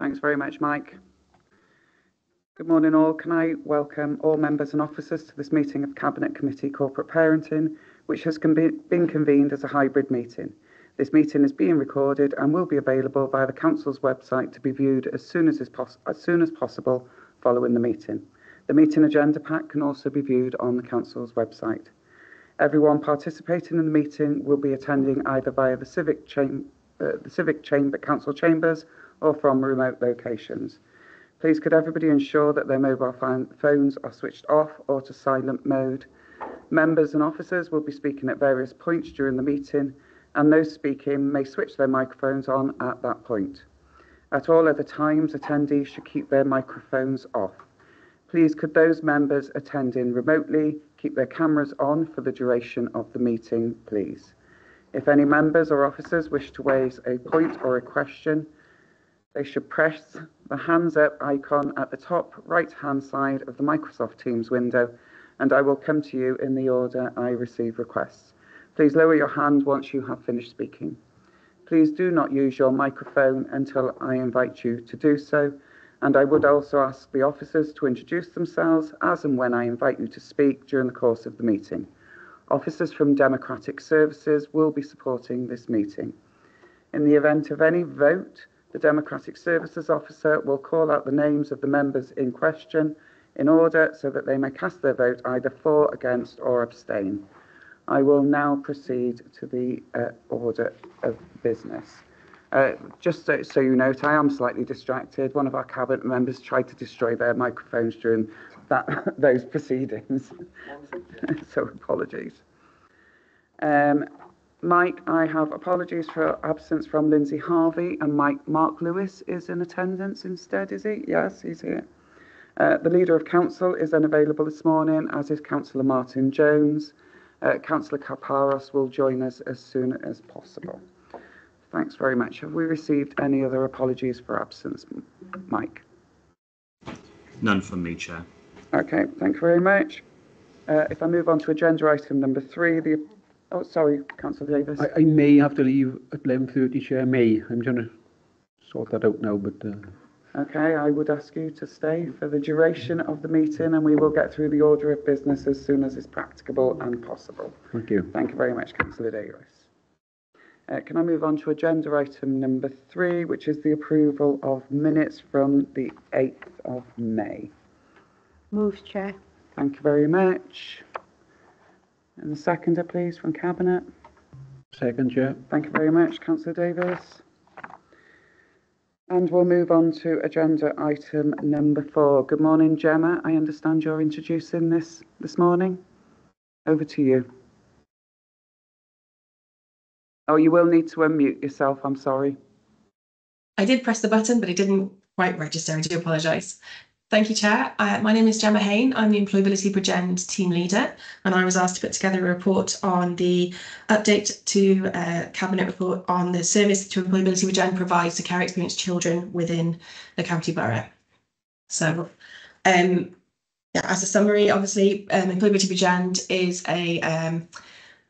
Thanks very much, Mike. Good morning all. Can I welcome all members and officers to this meeting of Cabinet Committee Corporate Parenting, which has been convened as a hybrid meeting. This meeting is being recorded and will be available via the Council's website to be viewed as soon as possible following the meeting. The meeting agenda pack can also be viewed on the Council's website. Everyone participating in the meeting will be attending either via the Civic Chamber Council chambers or from remote locations. Please could everybody ensure that their mobile phones are switched off or to silent mode. Members and officers will be speaking at various points during the meeting, and those speaking may switch their microphones on at that point. At all other times, attendees should keep their microphones off. Please could those members attending remotely keep their cameras on for the duration of the meeting, please. If any members or officers wish to raise a point or a question, they should press the hands up icon at the top right-hand side of the Microsoft Teams window, and I will come to you in the order I receive requests. Please lower your hand once you have finished speaking. Please do not use your microphone until I invite you to do so, and I would also ask the officers to introduce themselves as and when I invite you to speak during the course of the meeting. Officers from Democratic Services will be supporting this meeting. In the event of any vote, the Democratic Services Officer will call out the names of the members in question in order so that they may cast their vote either for, against, or abstain. I will now proceed to the order of business. Just so you note, I am slightly distracted. One of our Cabinet members tried to destroy their microphones during those proceedings. So apologies. Mike, I have apologies for absence from Lindsay Harvey, and Mark Lewis is in attendance instead, is he? Yes, he's here. The Leader of Council is unavailable this morning, as is Councillor Martin Jones. Councillor Kaparos will join us as soon as possible. Thanks very much. Have we received any other apologies for absence, Mike? None from me, Chair. Okay, thank you very much. If I move on to agenda item number 3, oh, sorry, Councillor Davis. I may have to leave at 11:30, Chair. I'm trying to sort that out now, but... Okay, I would ask you to stay for the duration of the meeting, and we will get through the order of business as soon as is practicable and possible. Thank you. Thank you very much, Councillor Davis. Can I move on to agenda item number 3, which is the approval of minutes from the 8th of May. Move, Chair. Thank you very much. And the seconder, please, from Cabinet. Second, Chair. Thank you very much, Councillor Davis. And we'll move on to agenda item number 4. Good morning, Gemma. I understand you're introducing this morning. Over to you. Oh, you will need to unmute yourself. I'm sorry. I did press the button, but it didn't quite register. I do apologise. Thank you, Chair. My name is Gemma Hain. I'm the Employability Bridgend team leader, and I was asked to put together a report on the update to Cabinet report on the service to Employability Bridgend provides to care experienced children within the county borough. So, as a summary, obviously, Employability Bridgend is a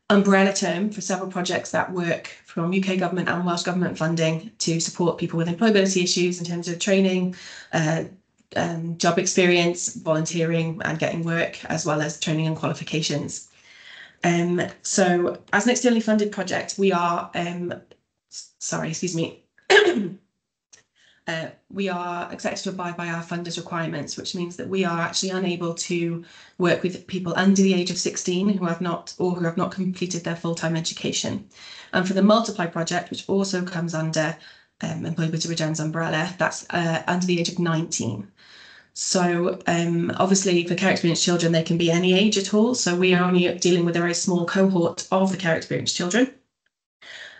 umbrella term for several projects that work from UK government and Welsh government funding to support people with employability issues in terms of training, job experience, volunteering and getting work, as well as training and qualifications. So as an externally funded project, we are, we are expected to abide by our funders' requirements, which means that we are actually unable to work with people under the age of 16 who have not completed their full-time education. And for the Multiply project, which also comes under Employability Bridgend's umbrella, that's under the age of 19. So obviously for care experienced children, they can be any age at all. So we are only dealing with a very small cohort of the care experienced children.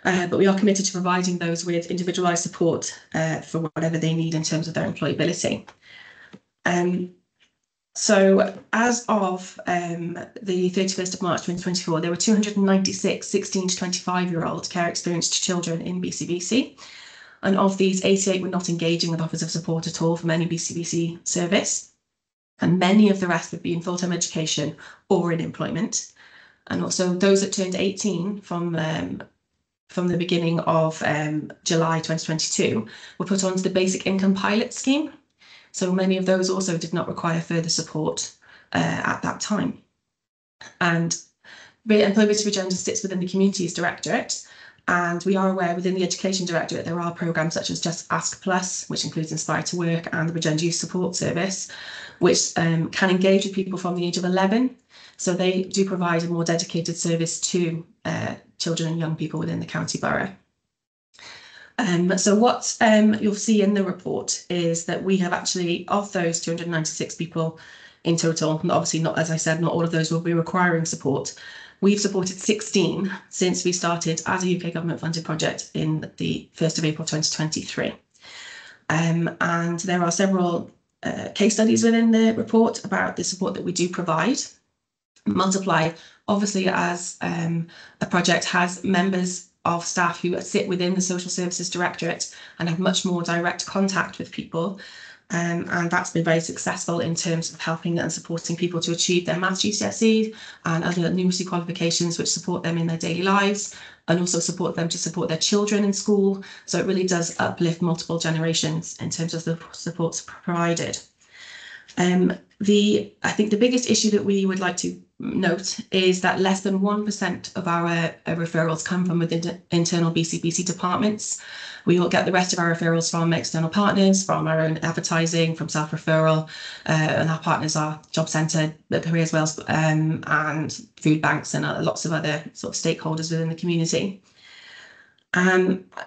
But we are committed to providing those with individualised support for whatever they need in terms of their employability. So as of the 31st of March 2024, there were 296 16 to 25-year-old care experienced children in BCBC. And of these, 88 were not engaging with offers of support at all from any BCBC service. And many of the rest would be in full-time education or in employment. And also those that turned 18 from from the beginning of July 2022 were put onto the basic income pilot scheme. So many of those also did not require further support at that time. And Employability for Gender sits within the Communities Directorate, and we are aware within the Education Directorate there are programmes such as Just Ask Plus, which includes Inspire to Work, and the Bridgend Youth Support Service, which can engage with people from the age of 11. So they do provide a more dedicated service to children and young people within the county borough. So what you'll see in the report is that we have actually, of those 296 people in total, and obviously not, as I said, not all of those will be requiring support. We've supported 16 since we started as a UK government funded project in the 1st of April 2023. And there are several case studies within the report about the support that we do provide. Multiply, obviously, as a project, has members of staff who sit within the Social Services Directorate and have much more direct contact with people. And that's been very successful in terms of helping and supporting people to achieve their maths GCSE and other numeracy qualifications which support them in their daily lives, and also support them to support their children in school. So it really does uplift multiple generations in terms of the supports provided. I think the biggest issue that we would like to note is that less than 1% of our referrals come from within internal BCBC departments. We will get the rest of our referrals from external partners, from our own advertising, from self-referral, and our partners are Job Centre, Careers Wales, and food banks, and lots of other sort of stakeholders within the community.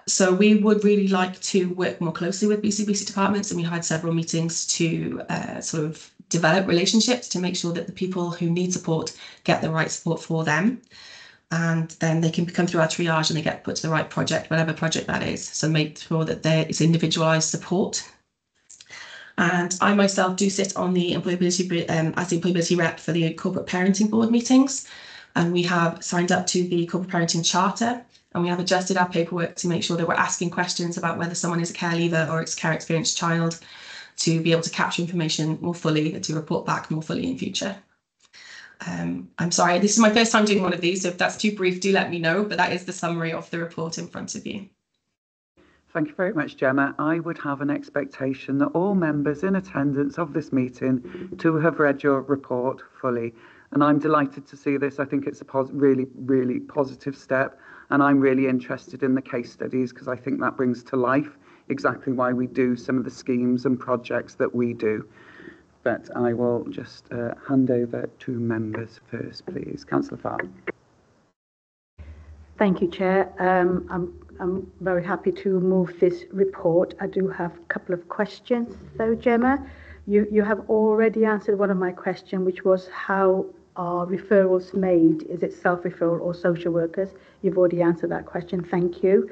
So we would really like to work more closely with BCBC departments, and we had several meetings to sort of develop relationships to make sure that the people who need support get the right support for them. And then they can come through our triage and they get put to the right project, whatever project that is. So make sure that there is individualised support. And I myself do sit on the employability as the employability rep for the corporate parenting board meetings. And we have signed up to the corporate parenting charter, and we have adjusted our paperwork to make sure that we're asking questions about whether someone is a care leaver or it's a care experienced child, to be able to capture information more fully and to report back more fully in future. I'm sorry, this is my first time doing one of these, so if that's too brief, do let me know, but that is the summary of the report in front of you. Thank you very much, Gemma. I would have an expectation that all members in attendance of this meeting to have read your report fully, and I'm delighted to see this. I think it's a really, really positive step, and I'm really interested in the case studies because I think that brings to life exactly why we do some of the schemes and projects that we do. But I will just hand over to members first, please. Councillor Farr. Thank you, Chair. I'm very happy to move this report. I do have a couple of questions, though, Gemma. You have already answered one of my questions, which was how are referrals made? Is it self-referral or social workers? You've already answered that question. Thank you.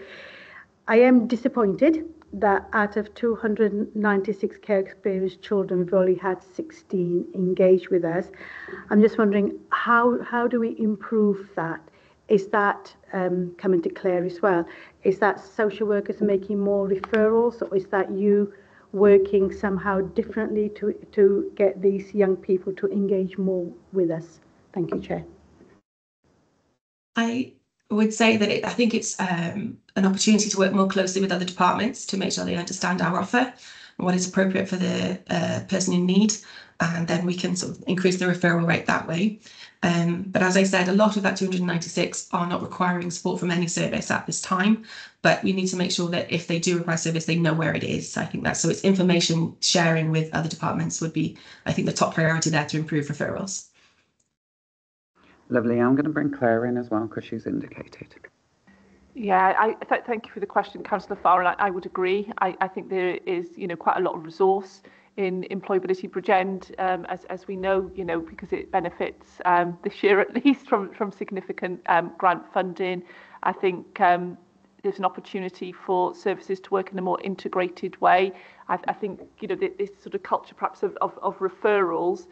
I am disappointed that out of 296 care experienced children, we've only had 16 engage with us. I'm just wondering, how do we improve that? Is that coming to Claire as well? Is that social workers making more referrals, or is that you working somehow differently to get these young people to engage more with us? Thank you, Chair. I would say that I think it's an opportunity to work more closely with other departments to make sure they understand our offer and what is appropriate for the person in need, and then we can sort of increase the referral rate that way. But as I said, a lot of that 296 are not requiring support from any service at this time, but we need to make sure that if they do require service, they know where it is. I think that's, so it's information sharing with other departments would be, I think, the top priority there to improve referrals. Lovely. I'm going to bring Claire in as well because she's indicated. Yeah, thank you for the question, Councillor Farr. I would agree. I think there is, quite a lot of resource in Employability Bridgend, as we know, because it benefits this year at least from significant grant funding. I think there's an opportunity for services to work in a more integrated way. I think this sort of culture perhaps of referrals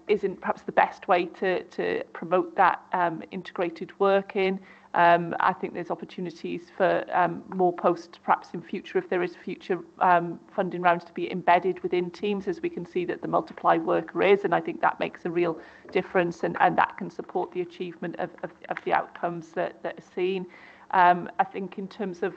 isn't perhaps the best way to promote that integrated working. I think there's opportunities for more posts perhaps in future, if there is future funding rounds, to be embedded within teams, as we can see that the Multiply worker is, and I think that makes a real difference, and that can support the achievement of the outcomes that are seen. I think in terms of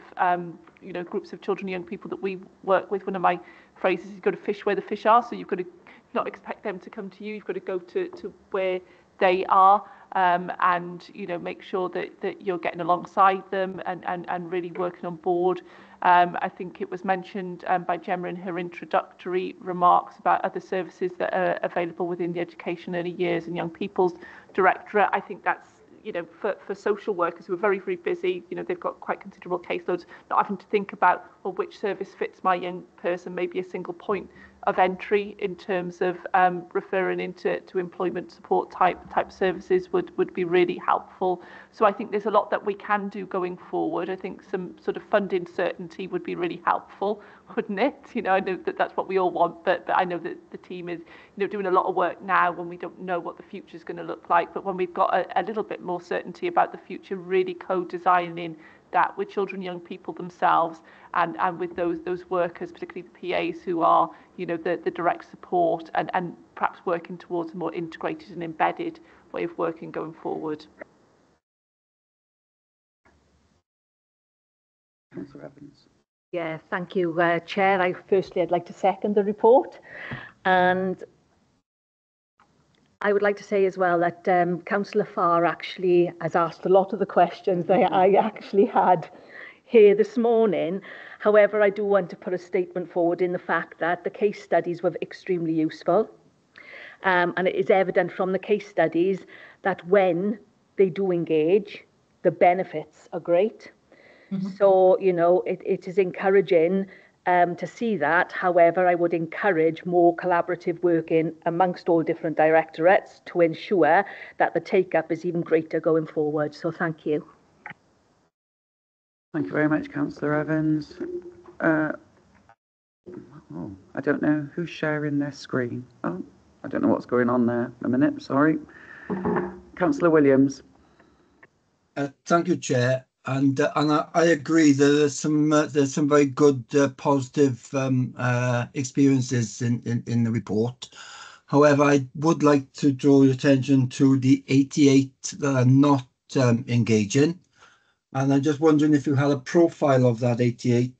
groups of children and young people that we work with, one of my phrases is you've got to fish where the fish are. So you've got to not expect them to come to you. You've got to go to where they are, and make sure that you're getting alongside them and really working on board. I think it was mentioned by Gemma in her introductory remarks about other services that are available within the Education, Early Years and Young People's Directorate. I think that's, for social workers who are very, very busy, they've got quite considerable caseloads, not having to think about, well, which service fits my young person, maybe a single point of entry in terms of referring into employment support type services would be really helpful. So I think there's a lot that we can do going forward. I think some sort of funding certainty would be really helpful, wouldn't it? I know that that's what we all want, but I know that the team is doing a lot of work now when we don't know what the future is going to look like. But when we've got a little bit more certainty about the future, really co-designing that with children, young people themselves, and with those workers, particularly the PAs who are, the direct support, and perhaps working towards a more integrated and embedded way of working going forward. Councillor Evans. Yeah, thank you, Chair. I'd like to second the report, and I would like to say as well that Councillor Farr actually has asked a lot of the questions that I actually had here this morning. However, I do want to put a statement forward in the fact that the case studies were extremely useful. And it is evident from the case studies that when they do engage, the benefits are great. Mm-hmm. So, it is encouraging to see that. However, I would encourage more collaborative working amongst all different directorates to ensure that the take-up is even greater going forward. So thank you. Thank you very much, Councillor Evans. I don't know who's sharing their screen. Oh, I don't know what's going on there. A minute, sorry. Councillor Williams. Thank you, Chair. And I agree that there's some very good positive experiences in the report. However, I would like to draw your attention to the 88 that are not engaging. And I'm just wondering if you had a profile of that 88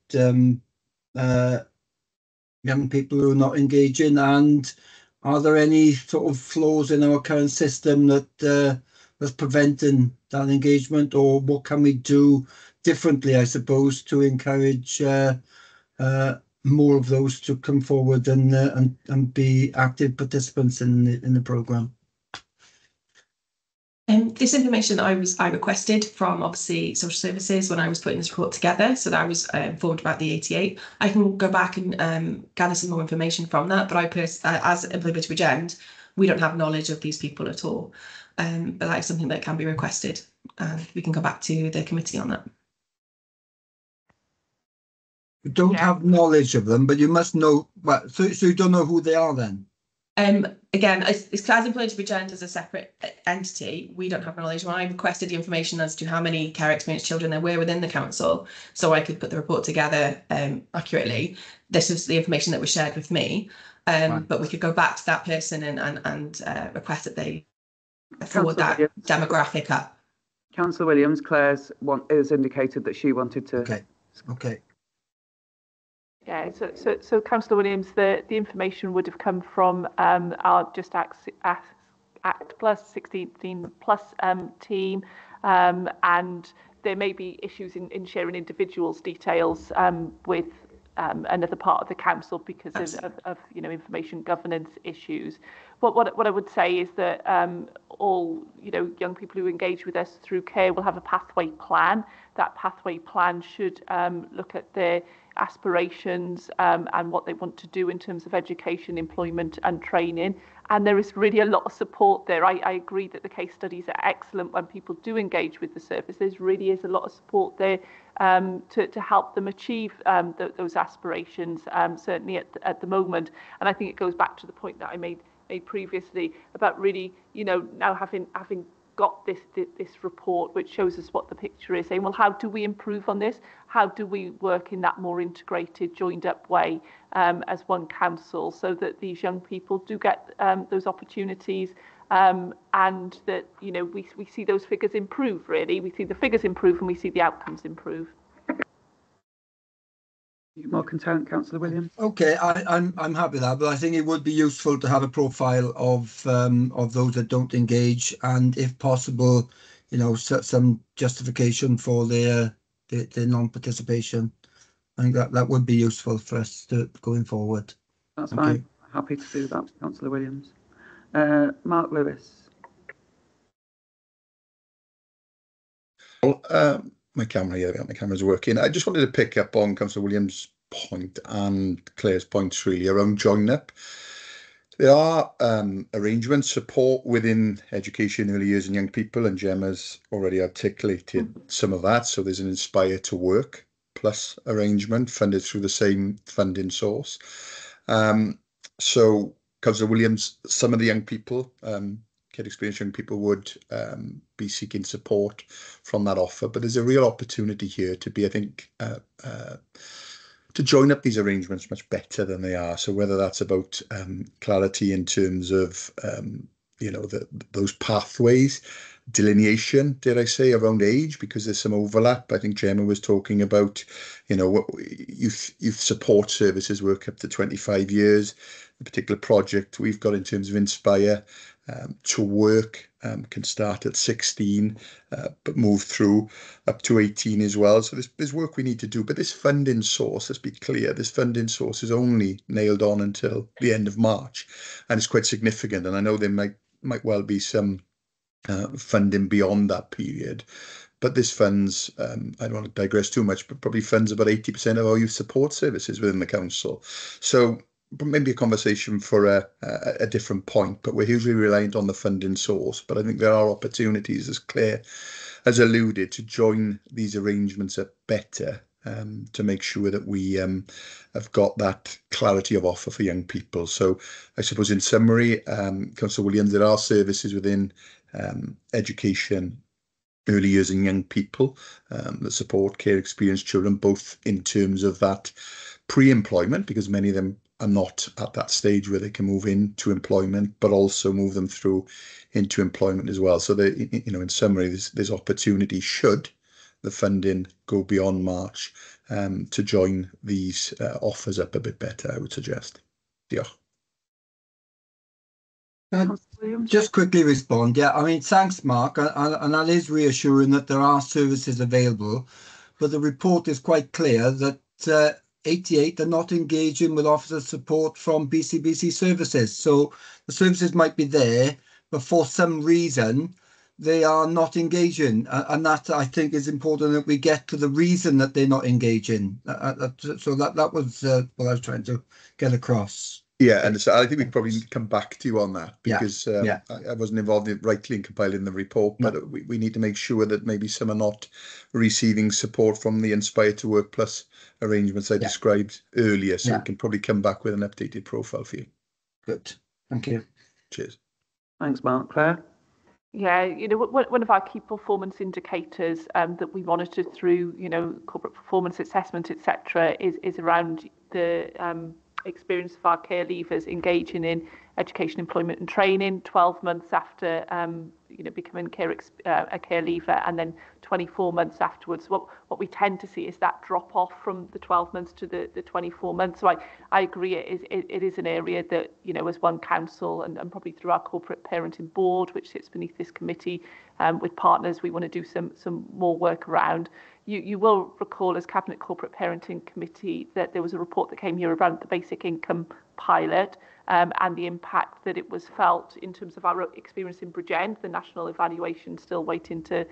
young people who are not engaging, and are there any sort of flaws in our current system that's preventing that engagement, or what can we do differently, I suppose, to encourage more of those to come forward and be active participants in the programme? This information I requested from obviously social services when I was putting this report together, so that I was informed about the 88. I can go back and gather some more information from that, but as Employability Bridgend, we don't have knowledge of these people at all. But that is something that can be requested, and we can go back to the committee on that. You don't have knowledge of them, but you must know. Well, so you don't know who they are then? Again, as Employability Bridgend as a separate entity, we don't have knowledge. When I requested the information as to how many care experienced children there were within the council, so I could put the report together accurately, this is the information that was shared with me. Right. But we could go back to that person and request that they forward that demographic up. Councillor Williams, Claire's has indicated that she wanted to. Okay. Yeah, so Councillor Williams, the information would have come from our Just Act Plus 16 Plus team, and there may be issues in sharing individuals' details with another part of the council because of information governance issues. But what I would say is that all young people who engage with us through care will have a pathway plan. That pathway plan should look at their aspirations and what they want to do in terms of education, employment and training. And there is really a lot of support there. I agree that the case studies are excellent when people do engage with the service. There really is a lot of support there to help them achieve those aspirations, certainly at the moment. And I think it goes back to the point that I made previously about really, now having got this report which shows us what the picture is, saying, well, how do we improve on this? How do we work in that more integrated, joined up way as one council, so that these young people do get those opportunities, and that, you know, we see those figures improve, really. We see the figures improve and we see the outcomes improve. You more content, Councillor Williams? Okay, I'm happy with that, but I think it would be useful to have a profile of those that don't engage, and if possible, you know, some justification for their non-participation. I think that would be useful for us going forward. That's Thank fine. you. Happy to do that, Councillor Williams. Mark Lewis. Well, my camera's working. I just wanted to pick up on Councillor Williams' point and Claire's points really around join up. There are arrangements, support within education, early years and young people, and Gemma's already articulated some of that. So there's an Inspire to Work Plus arrangement funded through the same funding source. So Councillor Williams, some of the young people, Care Experience young people would be seeking support from that offer, but there's a real opportunity here to be, I think, to join up these arrangements much better than they are. So whether that's about clarity in terms of, you know, those pathways, delineation, dare I say, around age, because there's some overlap. I think Gemma was talking about, you know, what youth support services work up to 25 years. The particular project we've got in terms of Inspire to Work can start at 16, but move through up to 18 as well. So there's work we need to do. But this funding source, let's be clear, this funding source is only nailed on until the end of March, and it's quite significant. And I know there might well be some funding beyond that period, but this funds, I don't want to digress too much, but probably funds about 80% of our youth support services within the council. So maybe a conversation for a different point, but we're hugely reliant on the funding source. But I think there are opportunities, as Claire has alluded, to join these arrangements up better to make sure that we have got that clarity of offer for young people. So I suppose in summary, Councillor Williams, there are services within education, early years and young people that support care experienced children, both in terms of that pre-employment, because many of them are not at that stage where they can move into employment, but also move them through into employment as well. So, you know, in summary, there's opportunity should the funding go beyond March to join these offers up a bit better, I would suggest. Yeah. Just quickly respond. Yeah, I mean, thanks, Mark, and that is reassuring that there are services available, but the report is quite clear that 88 are not engaging with officer support from BCBC services. So the services might be there, but for some reason they are not engaging, and that I think is important that we get to the reason that they're not engaging. So that was what I was trying to get across. Yeah, and so I think we probably need to come back to you on that, because I wasn't involved rightly in compiling the report, but we need to make sure that maybe some are not receiving support from the Inspire to Work Plus arrangements I described earlier. So we can probably come back with an updated profile for you. Good. Thank you. Cheers. Thanks, Mark. Claire? Yeah, you know, one of our key performance indicators that we monitor through, you know, corporate performance assessment, etc., is around the experience of our care leavers engaging in education, employment and training 12 months after you know, becoming a care leaver, and then 24 months afterwards. What we tend to see is that drop off from the 12 months to the 24 months. So I agree it is an area that, you know, as one council and probably through our corporate parenting board, which sits beneath this committee with partners, we want to do some more work around. You will recall as Cabinet Corporate Parenting Committee that there was a report that came here around the basic income pilot and the impact that it was felt in terms of our experience in Bridgend. The national evaluation still waiting to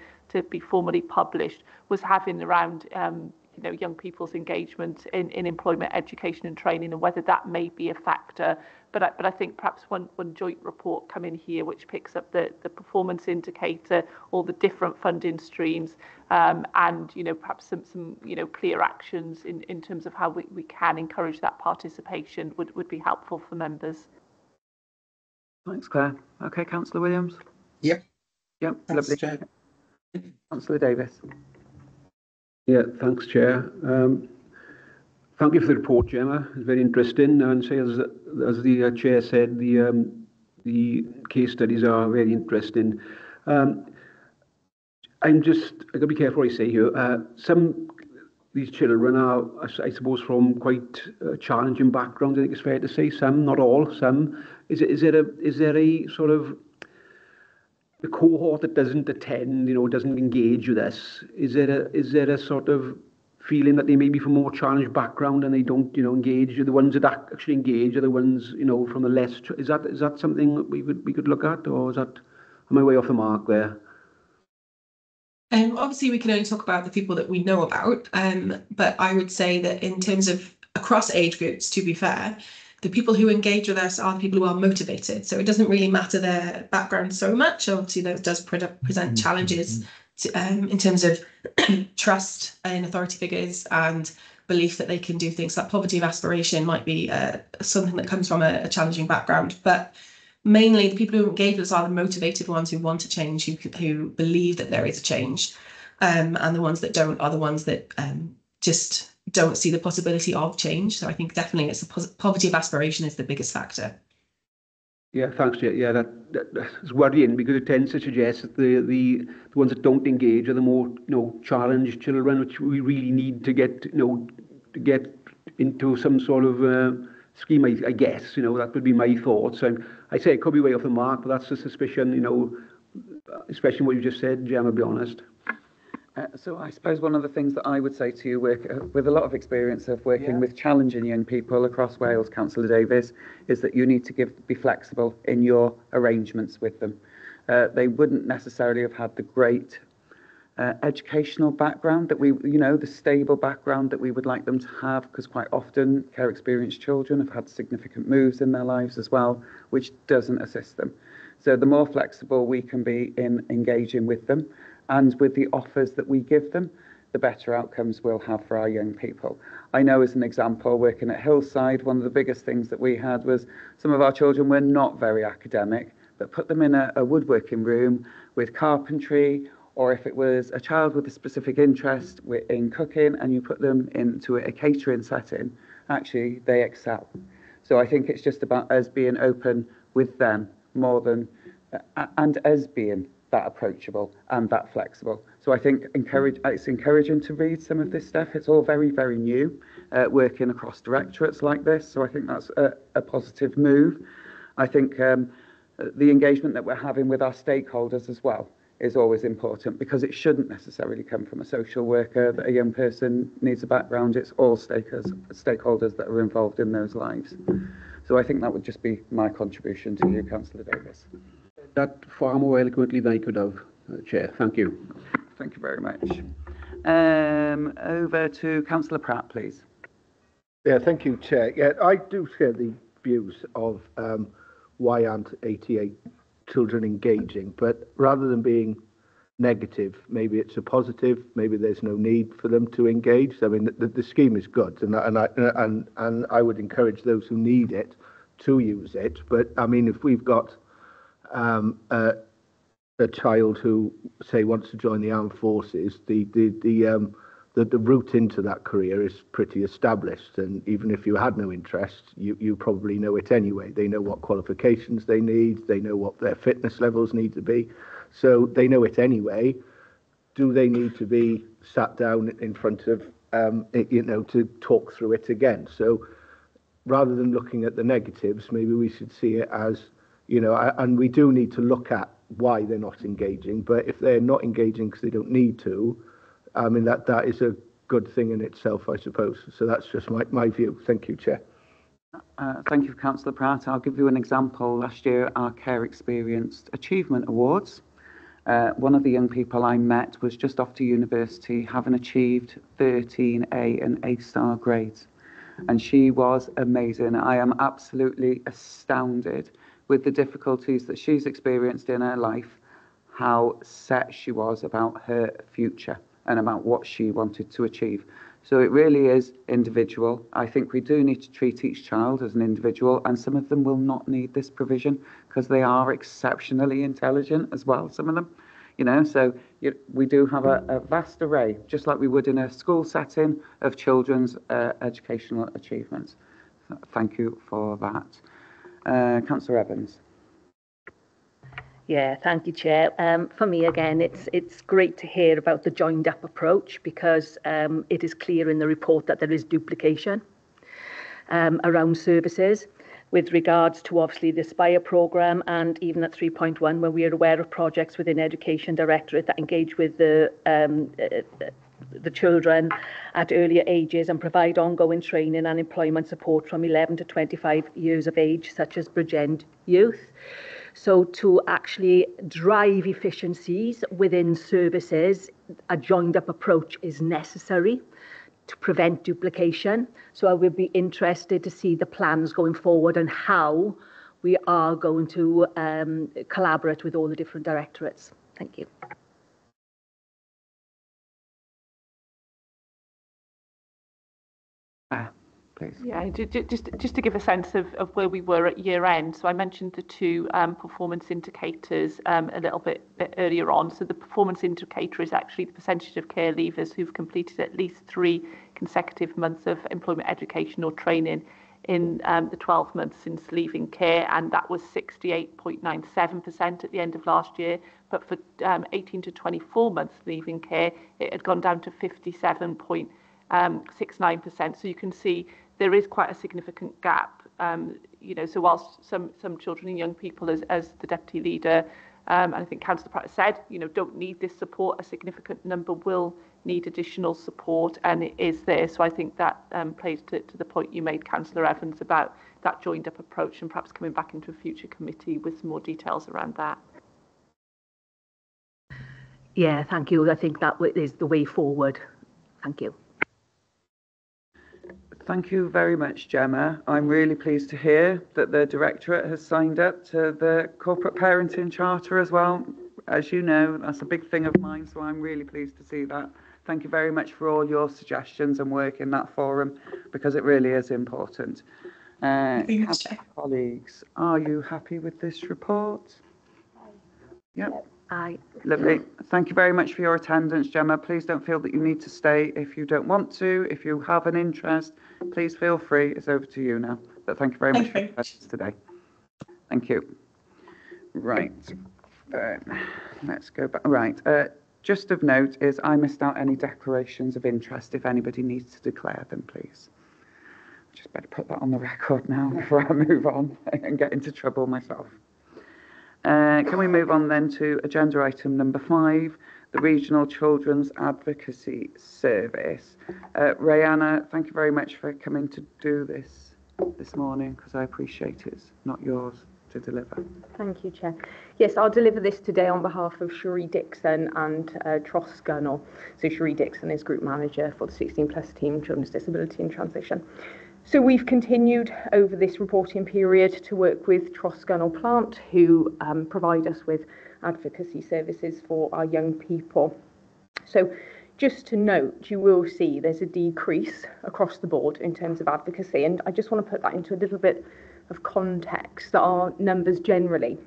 be formally published, was having around you know, young people's engagement in employment, education and training, and whether that may be a factor. But I think perhaps one joint report come in here which picks up the performance indicator, all the different funding streams, and, you know, perhaps some you know, clear actions in terms of how we can encourage that participation would be helpful for members. Thanks, Claire. Okay, Councillor Williams? Yep. Yep, Thanks, lovely. Chair. Councillor Davis. Yeah, thanks, Chair. Thank you for the report, Gemma. It's very interesting. And say, as the Chair said, the case studies are very interesting. I've got to be careful what I say here. These children are, I suppose, from quite challenging backgrounds. I think it's fair to say some, not all. Some. Is there a sort of the cohort that doesn't attend, doesn't engage with us? Is there a sort of feeling that they may be from a more challenged background and they don't, engage? The ones that actually engage are the ones, from the less. Is that something that we could look at, or am I way off the mark there? Obviously, we can only talk about the people that we know about, but I would say that in terms of across age groups, to be fair, the people who engage with us are the people who are motivated. So it doesn't really matter their background so much. Obviously, that does present challenges in terms of trust in authority figures and belief that they can do things. That poverty of aspiration might be something that comes from a challenging background, but mainly the people who engage with us are the motivated ones who want to change, who believe that there is a change, and the ones that don't are the ones that just don't see the possibility of change. So I think definitely it's the poverty of aspiration is the biggest factor. Yeah, thanks. Yeah, that's worrying, because it tends to suggest that the ones that don't engage are the more challenged children, which we really need to get to get into some sort of scheme. I guess that would be my thoughts. I say it could be way off the mark, but that's a suspicion. Especially what you just said, Gemma. Be honest. So I suppose one of the things that I would say to you, with a lot of experience of working with challenging young people across Wales, Councillor Davis, is that you need to be flexible in your arrangements with them. They wouldn't necessarily have had the great educational background that the stable background that we would like them to have, because quite often care experienced children have had significant moves in their lives as well, which doesn't assist them. So the more flexible we can be in engaging with them, and with the offers that we give them, the better outcomes we'll have for our young people. I know, as an example, working at Hillside, one of the biggest things that we had was some of our children were not very academic, but put them in a woodworking room with carpentry, or if it was a child with a specific interest in cooking and you put them into a catering setting, actually they excel. So I think it's just about us being open with them more than, and us being that approachable and that flexible. So I think it's encouraging to read some of this stuff. It's all very, very new, working across directorates like this. So I think that's a positive move. I think the engagement that we're having with our stakeholders as well is always important, because it shouldn't necessarily come from a social worker that a young person needs a background. It's all stakeholders that are involved in those lives. So I think that would just be my contribution to you, Councillor Davis. That far more eloquently than I could have, Chair. Thank you. Thank you very much. Over to Councillor Pratt, please. Yeah, thank you, Chair. Yeah, I do share the views of why aren't 88 children engaging, but rather than being negative, maybe it's a positive. Maybe there's no need for them to engage. I mean, the scheme is good, and I would encourage those who need it to use it. But I mean, if we've got a child who, say, wants to join the armed forces, the route into that career is pretty established, and even if you had no interest, you probably know it anyway. They know what qualifications they need, they know what their fitness levels need to be, so they know it anyway. Do they need to be sat down in front of to talk through it again? So rather than looking at the negatives, maybe we should see it as, and we do need to look at why they're not engaging. But if they're not engaging because they don't need to, I mean, that is a good thing in itself, I suppose. So that's just my view. Thank you, Chair. Thank you, Councillor Pratt. I'll give you an example. Last year, our Care Experienced Achievement Awards, one of the young people I met was just off to university, having achieved 13 A and A-star grades. And she was amazing. I am absolutely astounded with the difficulties that she's experienced in her life, how set she was about her future and about what she wanted to achieve. So it really is individual. I think we do need to treat each child as an individual, and some of them will not need this provision because they are exceptionally intelligent as well, some of them. You know, so we do have a vast array, just like we would in a school setting, of children's educational achievements. Thank you for that. Councillor Evans. Yeah, thank you, Chair. For me, again, it's great to hear about the joined-up approach, because it is clear in the report that there is duplication around services with regards to obviously the Aspire programme, and even at 3.1, where we are aware of projects within Education Directorate that engage with the children at earlier ages and provide ongoing training and employment support from 11 to 25 years of age, such as Bridgend Youth. So to actually drive efficiencies within services, a joined-up approach is necessary to prevent duplication. So I would be interested to see the plans going forward and how we are going to collaborate with all the different directorates. Thank you. Please. Yeah, just to give a sense of where we were at year end. So I mentioned the two performance indicators a little bit earlier on. So the performance indicator is actually the percentage of care leavers who've completed at least 3 consecutive months of employment, education or training in the 12 months since leaving care, and that was 68.97% at the end of last year. But for 18 to 24 months leaving care, it had gone down to 57.69%. So you can see there is quite a significant gap. You know, so whilst some children and young people, as the deputy leader and I think Councillor Pratt said, you know, don't need this support, a significant number will need additional support, and it is there. So I think that plays to the point you made, Councillor Evans, about that joined up approach, and perhaps coming back into a future committee with some more details around that. Yeah, thank you. I think that is the way forward. Thank you. Thank you very much, Gemma. I'm really pleased to hear that the Directorate has signed up to the Corporate Parenting Charter as well. As you know, that's a big thing of mine, so I'm really pleased to see that. Thank you very much for all your suggestions and work in that forum, because it really is important. Colleagues, are you happy with this report? Yep. Aye. Lovely. Thank you very much for your attendance, Gemma. Please don't feel that you need to stay if you don't want to. If you have an interest, please feel free. It's over to you now. But thank you very much for your presence today. Thank you. Right. Let's go back. Right. Just of note is I missed out any declarations of interest. If anybody needs to declare them, please. Just better put that on the record now before I move on and get into trouble myself. Can we move on then to agenda item number 5, the Regional Children's Advocacy Service? Rihanna, thank you very much for coming to do this morning, because I appreciate it's not yours to deliver. Thank you, Chair. Yes, I'll deliver this today on behalf of Cherie Dixon and Tros Gunnell. So Cherie Dixon is Group Manager for the 16+ team, Children's Disability and Transition. So we've continued over this reporting period to work with Tros Gunnell Plant, who provide us with advocacy services for our young people. So just to note, you will see there's a decrease across the board in terms of advocacy, and I just want to put that into a little bit of context, that our numbers generally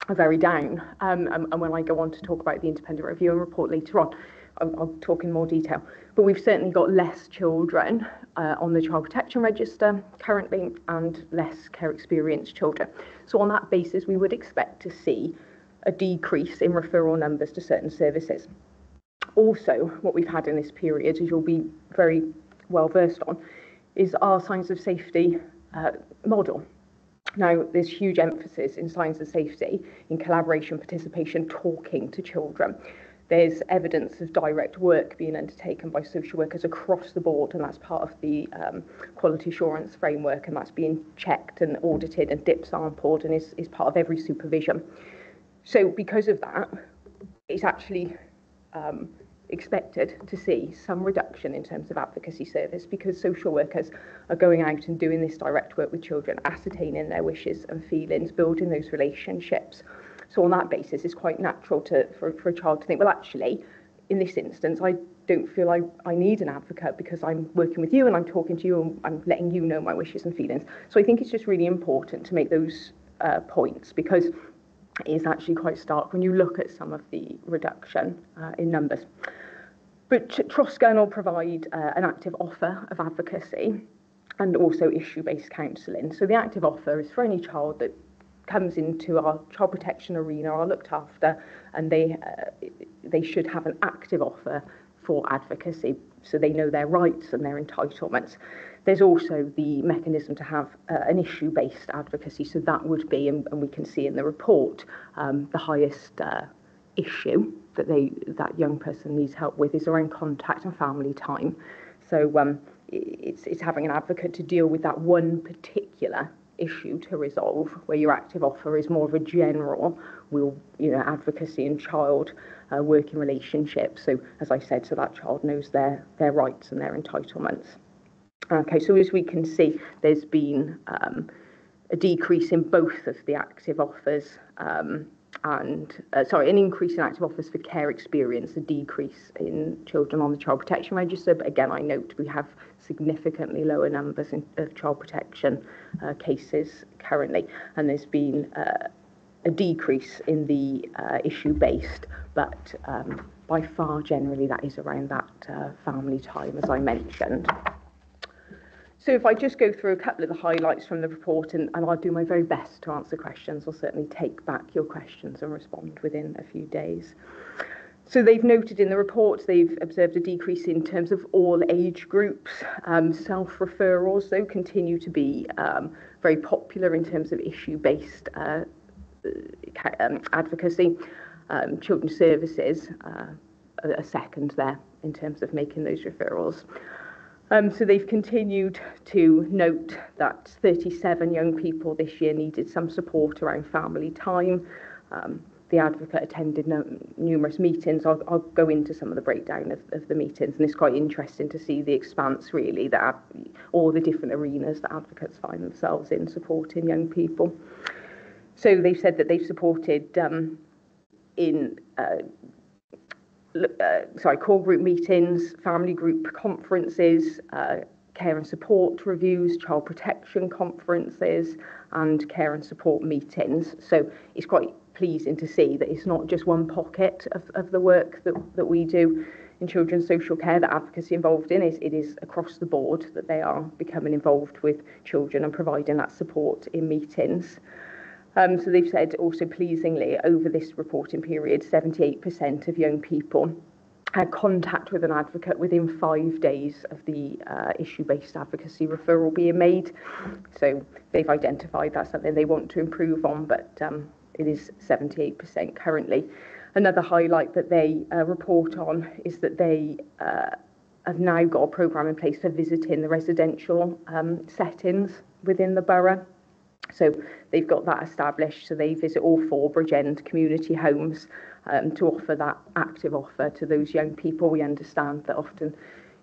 are very down. And when I go on to talk about the independent review and report later on, I'll talk in more detail. But we've certainly got less children on the Child Protection Register currently, and less care experienced children. So on that basis, we would expect to see a decrease in referral numbers to certain services. Also, what we've had in this period, as you'll be very well versed on, is our signs of safety model. Now, there's huge emphasis in signs of safety, in collaboration, participation, talking to children. There's evidence of direct work being undertaken by social workers across the board, and that's part of the quality assurance framework, and that's being checked and audited and dip sampled, and is part of every supervision. So because of that, it's actually expected to see some reduction in terms of advocacy service, because social workers are going out and doing this direct work with children, ascertaining their wishes and feelings, building those relationships. So on that basis, it's quite natural for a child to think, well, actually, in this instance, I don't feel I need an advocate, because I'm working with you and I'm talking to you and I'm letting you know my wishes and feelings. So I think it's just really important to make those points, because is actually quite stark when you look at some of the reduction in numbers. But Trosgyn will provide an active offer of advocacy and also issue-based counselling. So the active offer is for any child that comes into our child protection arena, are looked after, and they should have an active offer for advocacy, so they know their rights and their entitlements. There's also the mechanism to have an issue-based advocacy, so that would be, and we can see in the report, the highest issue that that young person needs help with is around contact and family time. So it's having an advocate to deal with that one particular issue to resolve, where your active offer is more of a general, advocacy and child working relationship. So as I said, so that child knows their rights and their entitlements. Okay, so as we can see, there's been a decrease in both of the active offers, an increase in active offers for care experience, a decrease in children on the child protection register. But again, I note we have significantly lower numbers of child protection cases currently, and there's been a decrease in the issue-based, but by far generally that is around that family time, as I mentioned. So if I just go through a couple of the highlights from the report, and I'll do my very best to answer questions. I'll certainly take back your questions and respond within a few days. So they've noted in the report, they've observed a decrease in terms of all age groups. Self-referrals, though, continue to be very popular in terms of issue-based advocacy. Children's services are second there in terms of making those referrals. So they've continued to note that 37 young people this year needed some support around family time. The advocate attended numerous meetings. I'll go into some of the breakdown of the meetings, and it's quite interesting to see the expanse, really, that all the different arenas that advocates find themselves in supporting young people. So they've said that they've supported core group meetings, family group conferences, care and support reviews, child protection conferences, and care and support meetings. So it's quite pleasing to see that it's not just one pocket of the work that we do in children's social care that advocacy involved in. It is across the board that they are becoming involved with children and providing that support in meetings. So they've said also pleasingly over this reporting period, 78% of young people had contact with an advocate within 5 days of the issue-based advocacy referral being made. So they've identified that's something they want to improve on, but it is 78% currently. Another highlight that they report on is that they have now got a programme in place for visiting the residential settings within the borough. So they've got that established, so they visit all 4 Bridgend community homes to offer that active offer to those young people. We understand that often,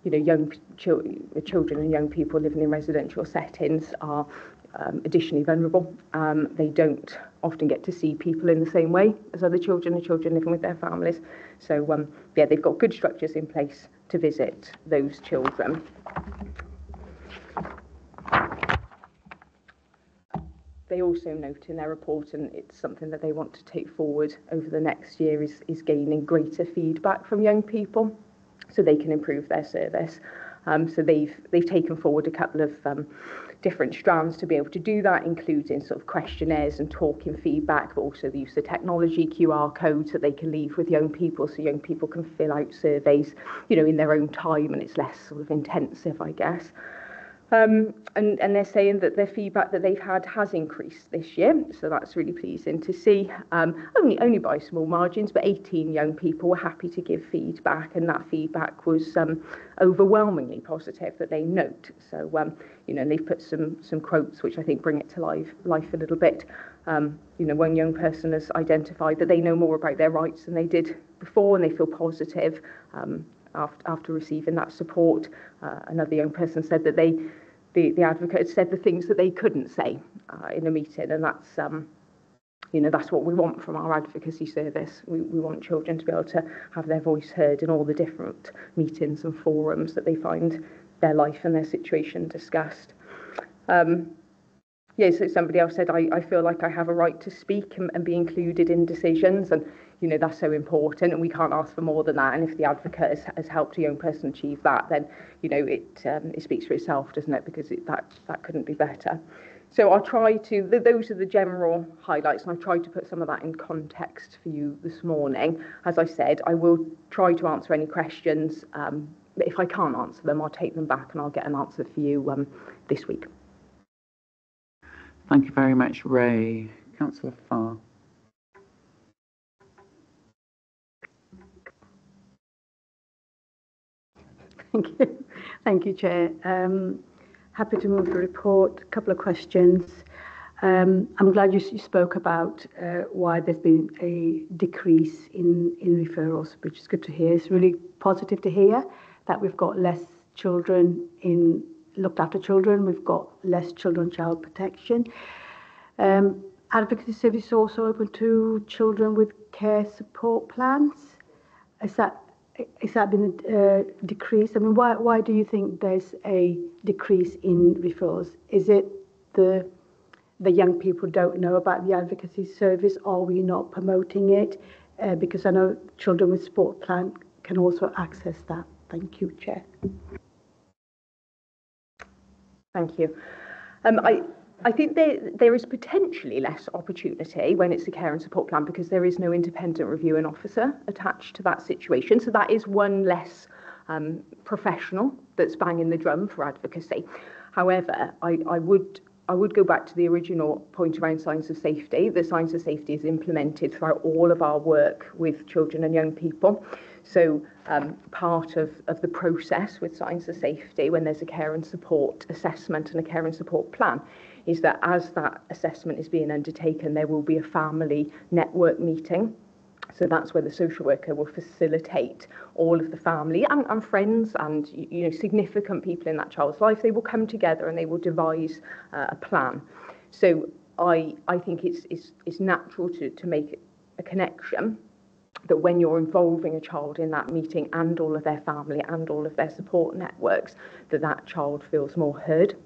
young children and young people living in residential settings are additionally vulnerable. They don't often get to see people in the same way as other children and children living with their families. So they've got good structures in place to visit those children. They also note in their report, and it's something that they want to take forward over the next year, is gaining greater feedback from young people so they can improve their service. So they've taken forward a couple of different strands to be able to do that, including sort of questionnaires and talking feedback, but also the use of technology, QR codes that they can leave with young people, so young people can fill out surveys, in their own time, and it's less sort of intensive, I guess. And they're saying that their feedback that they've had has increased this year, so that's really pleasing to see. Only by small margins, but 18 young people were happy to give feedback, and that feedback was overwhelmingly positive that they note. So they've put some quotes which I think bring it to life a little bit. One young person has identified that they know more about their rights than they did before, and they feel positive after receiving that support. Another young person said that the advocate had said the things that they couldn't say in a meeting, and that's that's what we want from our advocacy service. We want children to be able to have their voice heard in all the different meetings and forums that they find their life and their situation discussed. so somebody else said, I feel like I have a right to speak and be included in decisions, and that's so important, and we can't ask for more than that. And if the advocate has helped a young person achieve that, then it speaks for itself, doesn't it? Because that couldn't be better. So I'll try to, those are the general highlights, and I've tried to put some of that in context for you this morning. As I said, I will try to answer any questions. But if I can't answer them, I'll take them back and I'll get an answer for you this week. Thank you very much, Ray. Councillor Farr. Thank you, Chair. Happy to move the report. A couple of questions. I'm glad you spoke about why there's been a decrease in referrals, which is good to hear. It's really positive to hear that we've got less children in looked after children. We've got less children child protection. Advocacy service is also open to children with care support plans. Is that been decreased? I mean, why do you think there's a decrease in referrals? Is it the young people don't know about the advocacy service? Are we not promoting it? Because I know children with support plan can also access that. Thank you, Chair. Thank you. I think there is potentially less opportunity when it's a care and support plan because there is no independent reviewing officer attached to that situation. So that is one less professional that's banging the drum for advocacy. However, I would go back to the original point around signs of safety. The signs of safety is implemented throughout all of our work with children and young people. So part of the process with signs of safety when there's a care and support assessment and a care and support plan is that as that assessment is being undertaken, there will be a family network meeting. So that's where the social worker will facilitate all of the family and friends and significant people in that child's life. They will come together and they will devise a plan. So I think it's natural to make a connection that when you're involving a child in that meeting and all of their family and all of their support networks, that child feels more heard.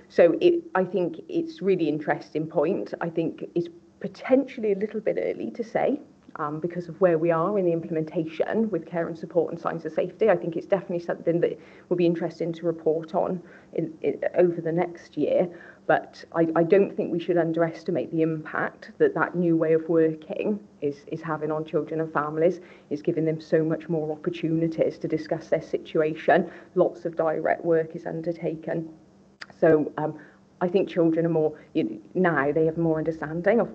So I think it's really interesting point. I think it's potentially a little bit early to say because of where we are in the implementation with care and support and signs of safety. I think it's definitely something that will be interesting to report on over the next year. But I don't think we should underestimate the impact that new way of working is having on children and families. It's giving them so much more opportunities to discuss their situation. Lots of direct work is undertaken. So I think children are more, now they have more understanding of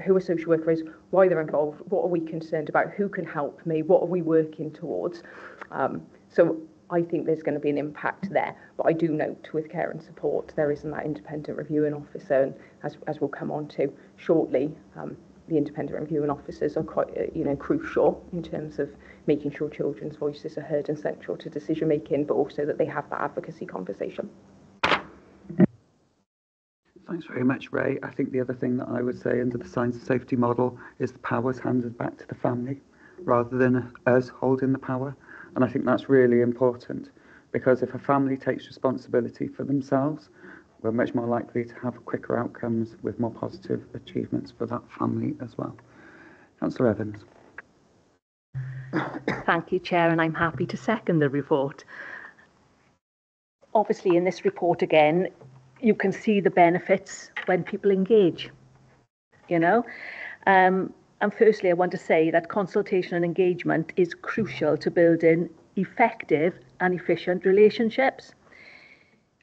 who a social worker is, why they're involved, what are we concerned about, who can help me, what are we working towards. So I think there's going to be an impact there. But I do note with care and support, there isn't that independent reviewing officer. And as we'll come on to shortly, the independent reviewing officers are quite, crucial in terms of making sure children's voices are heard and central to decision making, but also that they have that advocacy conversation. Thanks very much, Ray. I think the other thing that I would say under the signs of safety model is the power's handed back to the family rather than us holding the power. And I think that's really important because if a family takes responsibility for themselves, we're much more likely to have quicker outcomes with more positive achievements for that family as well. Councillor Evans. Thank you, Chair, and I'm happy to second the report. Obviously, in this report again, you can see the benefits when people engage, And firstly, I want to say that consultation and engagement is crucial to building effective and efficient relationships.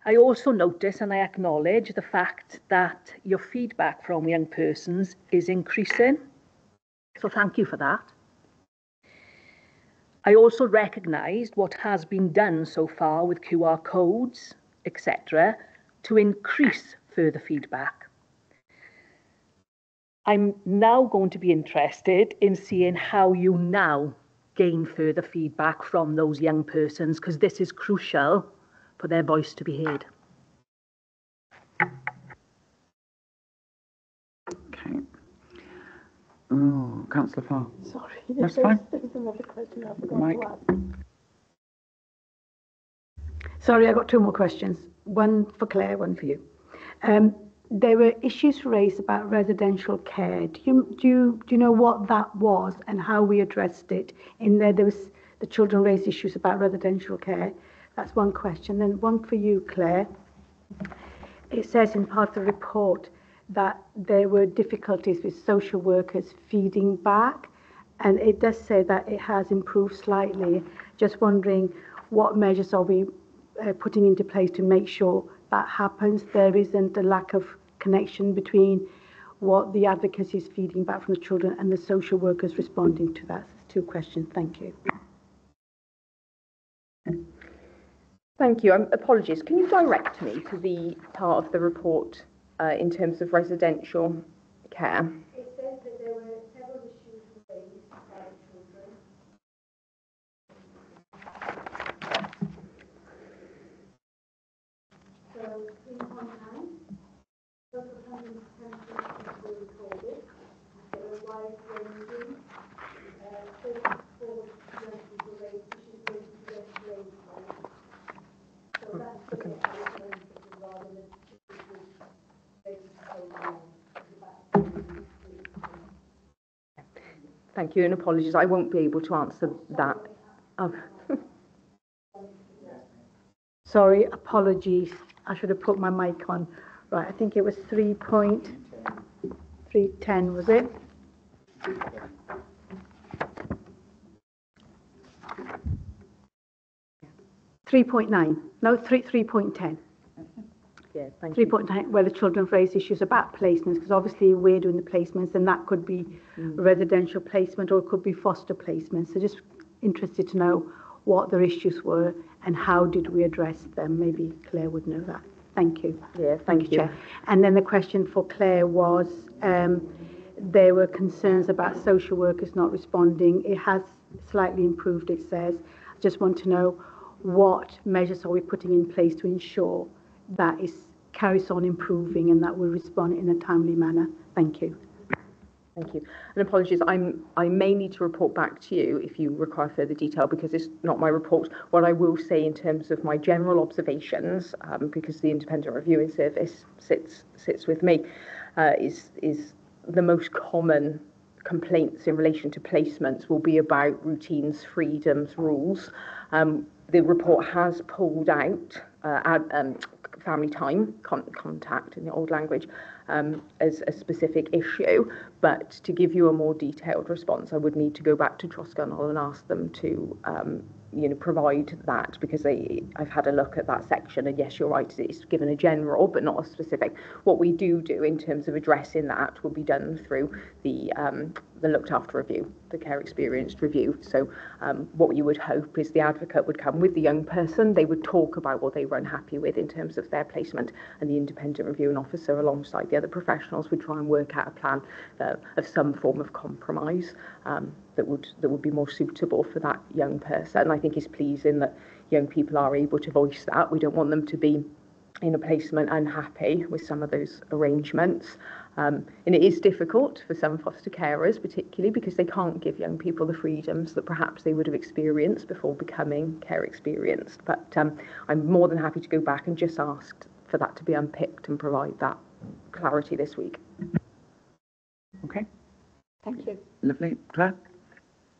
I also notice and I acknowledge the fact that your feedback from young persons is increasing. So thank you for that. I also recognised what has been done so far with QR codes, etc., to increase further feedback. I'm now going to be interested in seeing how you now gain further feedback from those young persons, because this is crucial for their voice to be heard. Okay. Oh, Councillor Farr. Sorry, that's fine. There's another question I forgot Mike. to add. Sorry, I got two more questions. One for Claire, one for you. there were issues raised about residential care. Do you know what that was and how we addressed it? In there was the children raised issues about residential care. That's one question. Then one for you, Claire. It says in part of the report that there were difficulties with social workers feeding back, and it does say that it has improved slightly. Just wondering what measures are we putting into place to make sure that happens, there isn't a lack of connection between what the advocacy is feeding back from the children and the social workers responding to that. Two questions. Thank you. Thank you. Apologies. Can you direct me to the part of the report in terms of residential care? It says that there were several issues raised by the children. So 3.9, total 110 cases were recorded. There were wide-ranging, 34 cases were raised, issues raised against ladies. So that's okay. Rather than Thank you, and apologies, I won't be able to answer that. Sorry, apologies. I should have put my mic on. Right, I think it was 3.310, was it? No, 3.10. Yeah, thank you. 3.9, where the children raised issues about placements, because obviously we're doing the placements, and that could be residential placement or it could be foster placement. So just interested to know what their issues were and how did we address them. Maybe Claire would know that. Thank you. Yeah, thank you. Chair. And then the question for Claire was, there were concerns about social workers not responding. It has slightly improved, it says. I just want to know what measures are we putting in place to ensure that it carries on improving and that we respond in a timely manner. Thank you. Thank you. And apologies, I may need to report back to you if you require further detail, because it's not my report. What I will say in terms of my general observations, because the independent reviewing service sits with me, is the most common complaints in relation to placements will be about routines, freedoms, rules. The report has pulled out family time, contact in the old language, as a specific issue, but to give you a more detailed response, I would need to go back to Trosgynol and ask them to provide that, because I've had a look at that section, and yes, you're right, it's given a general but not a specific. What we do in terms of addressing that will be done through the looked after review, the care experienced review. So what you would hope is the advocate would come with the young person, they would talk about what they were unhappy with in terms of their placement, and the independent reviewing officer alongside the other professionals would try and work out a plan of some form of compromise that would be more suitable for that young person. And I think it's pleasing that young people are able to voice that. We don't want them to be in a placement unhappy with some of those arrangements. And it is difficult for some foster carers, particularly because they can't give young people the freedoms that perhaps they would have experienced before becoming care experienced. But I'm more than happy to go back and just ask for that to be unpicked and provide that clarity this week. Okay. Thank you. Lovely. Claire?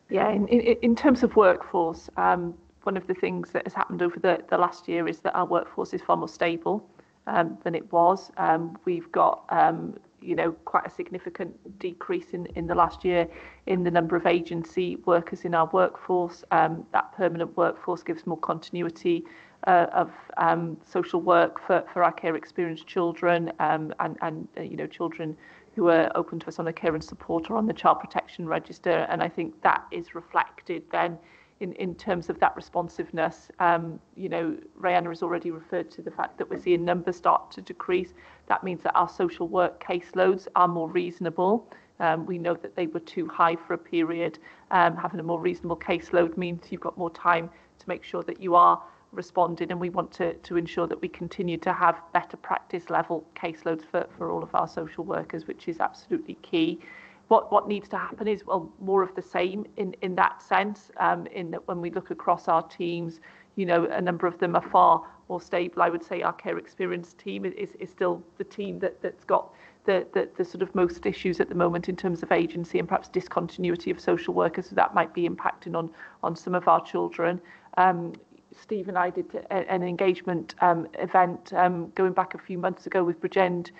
Yeah, in terms of workforce, one of the things that has happened over the last year is that our workforce is far more stable than it was. We've got quite a significant decrease in the last year in the number of agency workers in our workforce. That permanent workforce gives more continuity of social work for our care experienced children and children who are open to us on the care and support or on the child protection register. And I think that is reflected then in terms of that responsiveness. Rayanna has already referred to the fact that we're seeing numbers start to decrease. That means that our social work caseloads are more reasonable. We know that they were too high for a period. Having a more reasonable caseload means you've got more time to make sure that you are responding, and we want to ensure that we continue to have better practice level caseloads for all of our social workers, which is absolutely key. What needs to happen is more of the same in that sense, in that when we look across our teams, you know, a number of them are far more stable. I would say our care experience team is still the team that's got the sort of most issues at the moment in terms of agency and perhaps discontinuity of social workers. So that might be impacting on some of our children. Steve and I did an engagement event going back a few months ago with Bridgend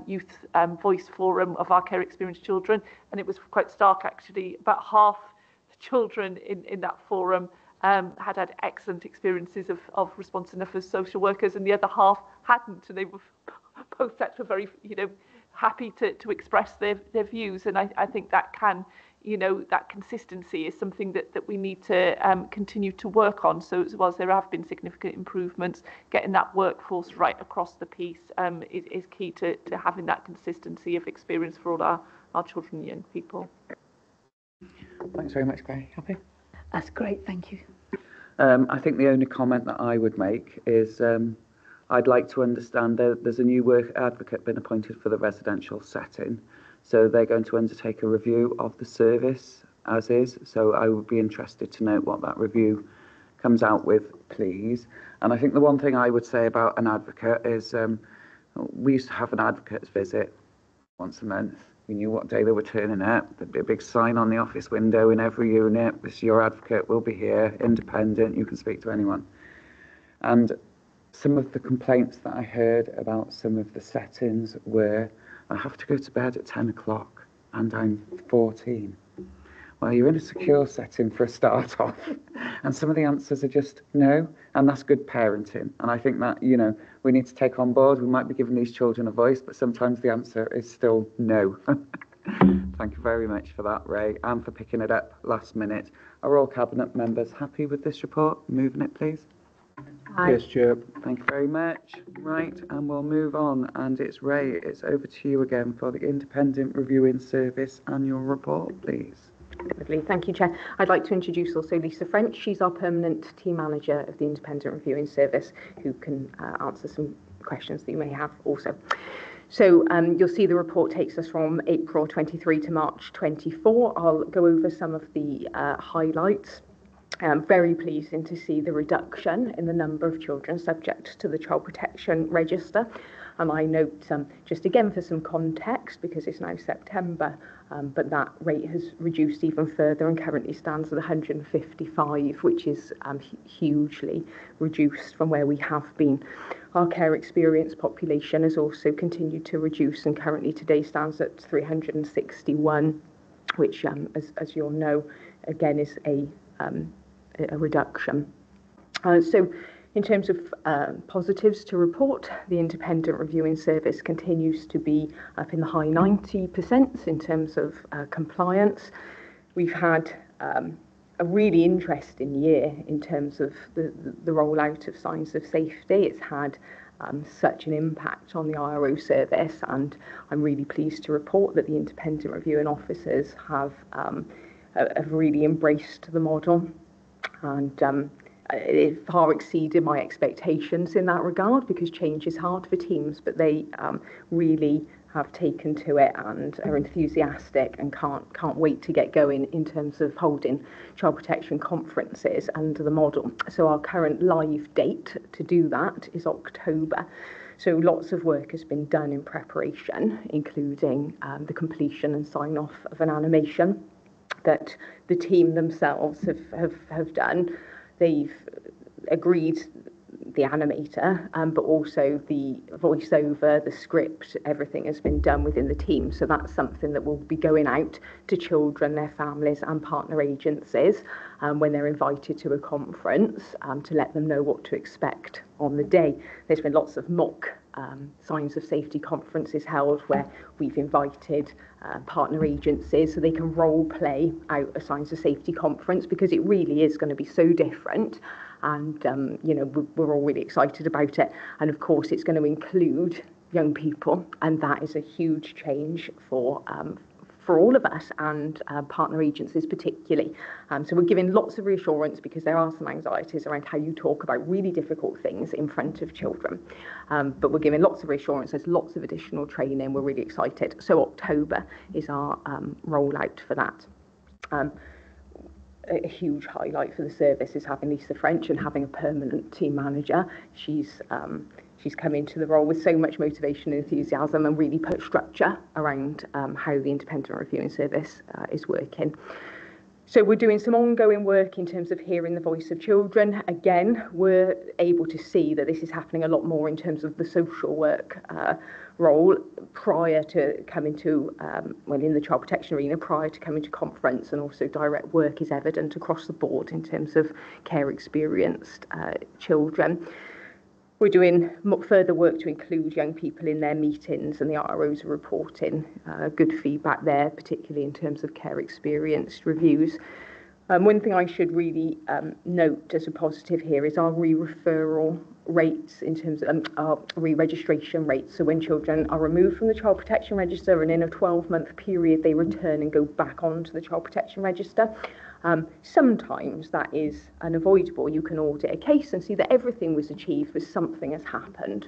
Youth Voice Forum of our care experienced children, and it was quite stark actually. About half the children in that forum had excellent experiences of responsiveness as social workers, and the other half hadn't, and they were both sets were very, you know, happy to express their views. And I think that can, you know, that consistency is something that we need to continue to work on. So as well as there have been significant improvements, getting that workforce right across the piece is key to having that consistency of experience for all our children and young people. Thanks very much, Claire. Happy? That's great, thank you. I think the only comment that I would make is I'd like to understand there's a new work advocate been appointed for the residential setting. So they're going to undertake a review of the service as is. So I would be interested to know what that review comes out with, please. And I think the one thing I would say about an advocate is we used to have an advocate's visit once a month. We knew what day they were turning up. There'd be a big sign on the office window in every unit. This is your advocate, will be here, independent, you can speak to anyone. And some of the complaints that I heard about some of the settings were, I have to go to bed at 10 o'clock and I'm 14. Well, you're in a secure setting for a start off. And some of the answers are just no. And that's good parenting. And I think that, you know, we need to take on board. We might be giving these children a voice, but sometimes the answer is still no. Thank you very much for that, Ray, and for picking it up last minute. Are all Cabinet members happy with this report? Moving it, please. Aye. Yes, Chair. Thank you very much. Right, and we'll move on. And it's Ray, it's over to you again for the Independent Reviewing Service annual report, please. Lovely, thank you, Chair. I'd like to introduce also Lisa French. She's our permanent team manager of the Independent Reviewing Service, who can answer some questions that you may have also. So you'll see the report takes us from April 23 to March 24. I'll go over some of the highlights. Very pleasing to see the reduction in the number of children subject to the Child Protection Register. And I note, just again for some context, because it's now September, but that rate has reduced even further and currently stands at 155, which is hugely reduced from where we have been. Our care experience population has also continued to reduce and currently today stands at 361, which, as you'll know, again is a reduction. So in terms of positives to report, the Independent Reviewing Service continues to be up in the high 90% in terms of compliance. We've had a really interesting year in terms of the rollout of signs of safety. It's had such an impact on the IRO service, and I'm really pleased to report that the independent reviewing officers have really embraced the model, and it far exceeded my expectations in that regard, because change is hard for teams, but they really have taken to it and are enthusiastic and can't wait to get going in terms of holding child protection conferences under the model. So our current live date to do that is October. So lots of work has been done in preparation, including the completion and sign off of an animation that the team themselves have done. They've agreed the animator, but also the voiceover, the script, everything has been done within the team. So that's something that will be going out to children, their families and partner agencies when they're invited to a conference to let them know what to expect on the day. There's been lots of mock signs of safety conferences held where we've invited partner agencies so they can role play out a signs of safety conference, because it really is going to be so different. And, we're all really excited about it. And of course, it's going to include young people. And that is a huge change for all of us and partner agencies particularly. So we're giving lots of reassurance, because there are some anxieties around how you talk about really difficult things in front of children. But we're giving lots of reassurance. There's lots of additional training. We're really excited. So October is our rollout for that. a huge highlight for the service is having Lisa French and having a permanent team manager. She's come into the role with so much motivation and enthusiasm and really put structure around how the independent reviewing service is working. So we're doing some ongoing work in terms of hearing the voice of children. Again, we're able to see that this is happening a lot more in terms of the social work role prior to coming to, well, in the child protection arena, prior to coming to conference, and also direct work is evident across the board in terms of care experienced children. We're doing further work to include young people in their meetings, and the ROs are reporting good feedback there, particularly in terms of care experienced reviews. One thing I should really note as a positive here is our re-referral rates in terms of our re-registration rates. So when children are removed from the Child Protection Register and in a 12-month period they return and go back onto the Child Protection Register, sometimes that is unavoidable. You can audit a case and see that everything was achieved, but something has happened.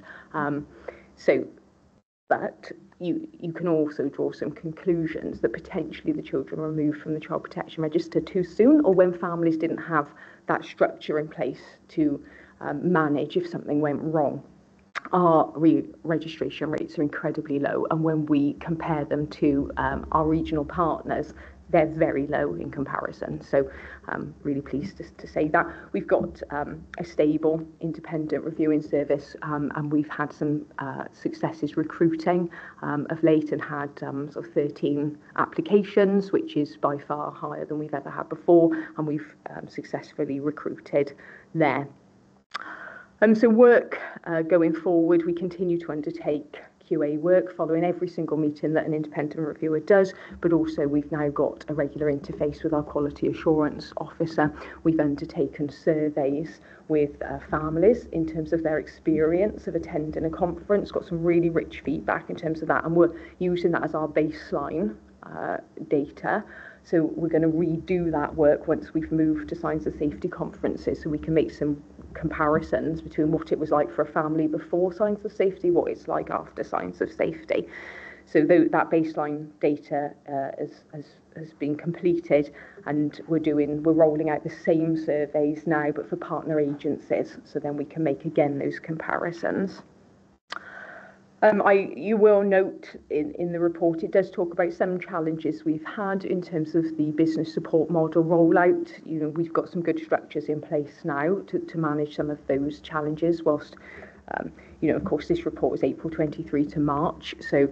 But you can also draw some conclusions that potentially the children were removed from the Child Protection Register too soon, or when families didn't have that structure in place to manage if something went wrong. Our re-registration rates are incredibly low, and when we compare them to our regional partners, they're very low in comparison. So I'm really pleased to say that. We've got a stable independent reviewing service, and we've had some successes recruiting of late, and had sort of 13 applications, which is by far higher than we've ever had before, and we've successfully recruited there. So work going forward, we continue to undertake QA work following every single meeting that an independent reviewer does, but also we've now got a regular interface with our quality assurance officer. We've undertaken surveys with families in terms of their experience of attending a conference, got some really rich feedback in terms of that, and we're using that as our baseline data. So we're going to redo that work once we've moved to Signs of Safety conferences, so we can make some comparisons between what it was like for a family before Signs of Safety, what it's like after Signs of Safety. So that baseline data has been completed, and we're rolling out the same surveys now, but for partner agencies, so then we can make again those comparisons. You will note in the report, it does talk about some challenges we've had in terms of the business support model rollout. You know, we've got some good structures in place now to manage some of those challenges, whilst you know, of course, this report was April 23 to March, so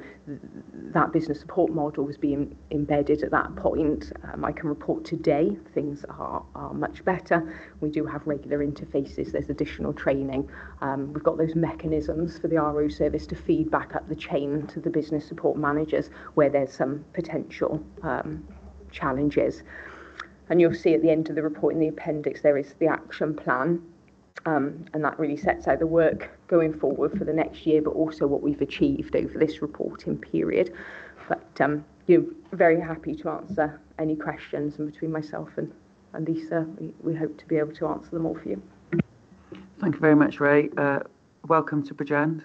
that business support model was being embedded at that point. I can report today things are much better. We do have regular interfaces, there's additional training. We've got those mechanisms for the RO service to feed back up the chain to the business support managers where there's some potential challenges. And you'll see at the end of the report in the appendix there is the action plan. And that really sets out the work going forward for the next year, but also what we've achieved over this reporting period. But you're very happy to answer any questions, and between myself and Lisa, we hope to be able to answer them all for you. Thank you very much, Ray. Welcome to Bridgend.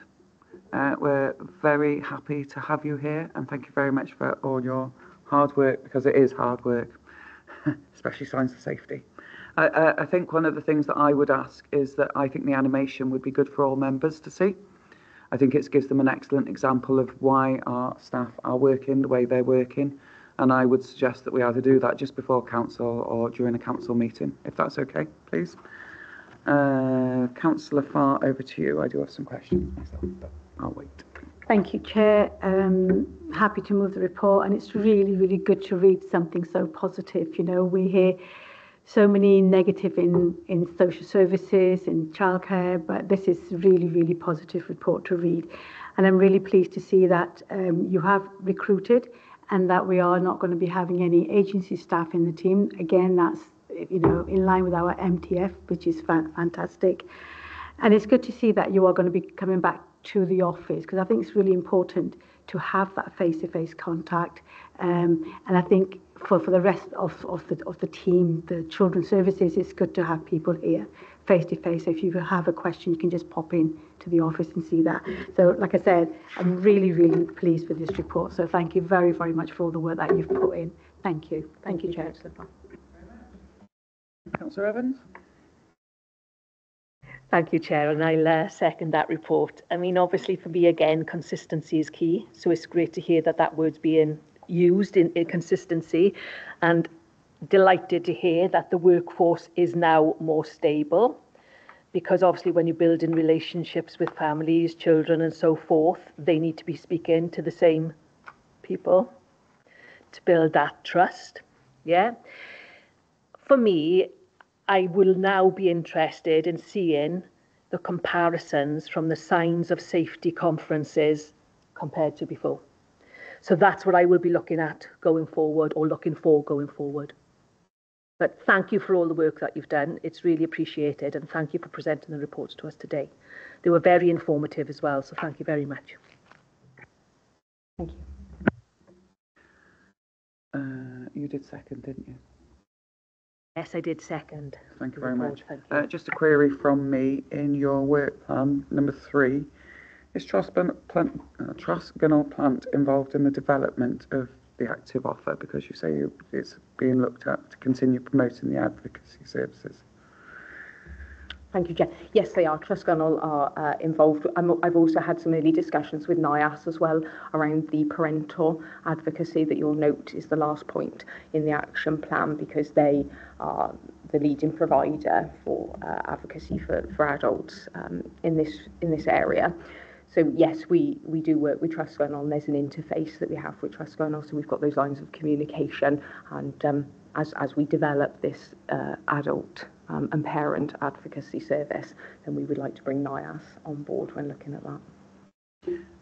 We're very happy to have you here, and thank you very much for all your hard work, because it is hard work, especially Signs of Safety. I think one of the things that I would ask is that I think the animation would be good for all members to see. I think it gives them an excellent example of why our staff are working the way they're working, and I would suggest that we either do that just before council or during a council meeting, if that's okay, please. Councillor Farr, over to you. I do have some questions myself, but I'll wait. Thank you, Chair. Happy to move the report, and it's really, really good to read something so positive. You know, we hear so many negative in social services, in childcare, but this is really, really positive report to read. And I'm really pleased to see that you have recruited, and that we are not going to be having any agency staff in the team. Again, that's, you know, in line with our MTF, which is fantastic. And it's good to see that you are going to be coming back to the office, because I think it's really important to have that face-to-face contact. And I think for the rest of the team, the children's services, it's good to have people here face-to-face. So if you have a question, you can just pop in to the office and see that. So like I said, I'm really, really pleased with this report. So thank you very, very much for all the work that you've put in. Thank you. Thank you, Chair. Councillor Evans? Thank you, Chair, and I'll second that report. I mean, obviously, for me, again, consistency is key. So it's great to hear that that word's being used in consistency, and delighted to hear that the workforce is now more stable, because obviously when you're building relationships with families, children and so forth, they need to be speaking to the same people to build that trust. Yeah. For me, I will now be interested in seeing the comparisons from the signs of safety conferences compared to before. So that's what I will be looking at going forward, or looking for going forward. But thank you for all the work that you've done. It's really appreciated, and thank you for presenting the reports to us today. They were very informative as well, so thank you very much. Thank you. You did second, didn't you? Yes, I did second. Thank you very much. Thank you. Just a query from me in your work plan, number 3. Is Trosgunnel plant involved in the development of the active offer? Because you say it's being looked at to continue promoting the advocacy services. Thank you, Chair. Yes, they are. Trosgunnel are involved. I've also had some early discussions with NIAS as well around the parental advocacy that you'll note is the last point in the action plan, because they are the leading provider for advocacy for adults in this area. So yes, we do work with Trosgunnel, and there's an interface that we have with Trosgunnel, so we've got those lines of communication, and as we develop this adult and parent advocacy service, then we would like to bring NIAS on board when looking at that.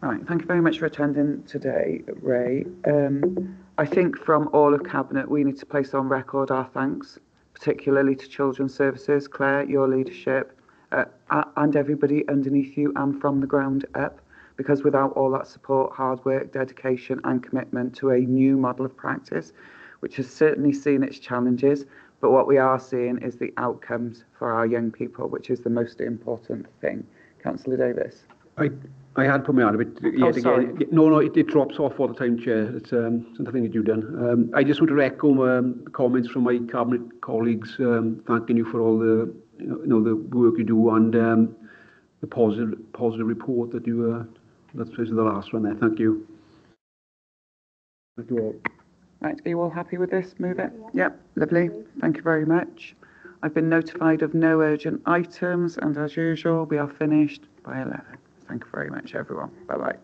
Right, thank you very much for attending today, Ray. I think from all of Cabinet, we need to place on record our thanks, particularly to Children's Services, Claire, your leadership, and everybody underneath you and from the ground up, because without all that support, hard work, dedication and commitment to a new model of practice, which has certainly seen its challenges, but what we are seeing is the outcomes for our young people, which is the most important thing. Councillor Davis. I had put my hand a bit yet again. No, it drops off all the time, Chair. It's something that you've done. I just want to echo the comments from my Cabinet colleagues, thanking you for all the the work you do, and the positive report that you that's the last one there. Thank you. Thank you all. Right, are you all happy with this? Move it? Yep, lovely. Thank you very much. I've been notified of no urgent items, and as usual, we are finished by 11. Thank you very much, everyone. Bye-bye.